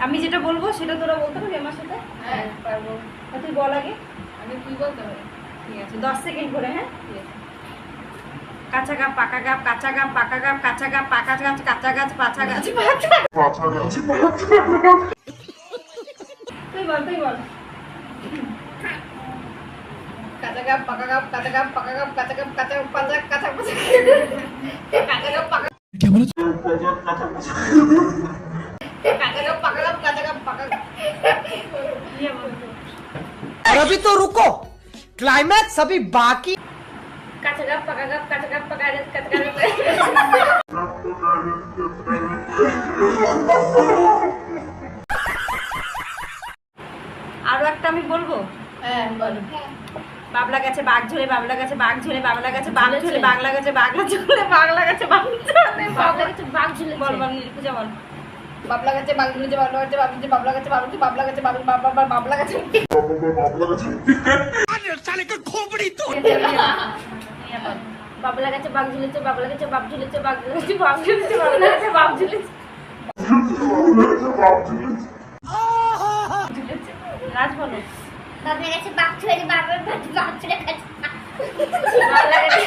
আমি যেটা বলবো সেটা তোরা বলতে পারবি আমার সাথে? হ্যাঁ পারবো। তুই বল আগে। তুই বলতে পারি। ঠিক আছে 10 সেকেন্ড করে। হ্যাঁ, কাঁচা গাছ পাকা গাছ, কাঁচা গাছ পাকা গাছ, কাঁচা গাছ পাকা গাছ, কাঁচা গাছ পাঁচা গাছ, তুই বল। কাঁচা গাপ পাকা গাপ কাঁচা গাপ পাকা গাপ কাঁচা গাপ কাঁচা পাঁচা কাঁচা পাঁচা কাঁচা গাপ পাকা क्या बोला? কাঁচা গাপ পাকা গাপ কাঁচা গাপ পাকা গাপ। और अभी तो रुको, क्लाइमैक्स अभी बाकी। কাঁচা গাছ পাকা গাছ, কাঁচা গাছ পাকা গাছ, কাঁচা গাছ আরো একটা আমি বলবো। হ্যাঁ বল। বাবলা গাছে বাঘ ঝোলে, বাবলা গাছে বাঘ ঝোলে, বাবলা গাছে বাঘ ঝোলে, বাংলা গাছে বাগলা ঝোলে, বাংলা গাছে বাঘ ঝোলে, বাবলা গাছে বাঘ ঝোলে। বল নির্পূজা বল। বাবলা গাছে বাবলু গাছে বাবলা গাছে বাবলু বাবলা গাছে বাবলু বাবলা গাছে বাবলু বাবলা গাছে साले का खोपड़ी तो। বাবলা গাছে বাঘ ঝুলেছে, বাবলা গাছে বাঘ ঝুলেছে, বাবলা গাছে বাঘ ঝুলেছে, বাবলা গাছে বাঘ ঝুলেছে। রাজ বলো। বাবলা গাছে বাঘ ঝুলে, বাবার ভাত বাঘ ঝুলে খাচ্ছে। বাবলা গাছে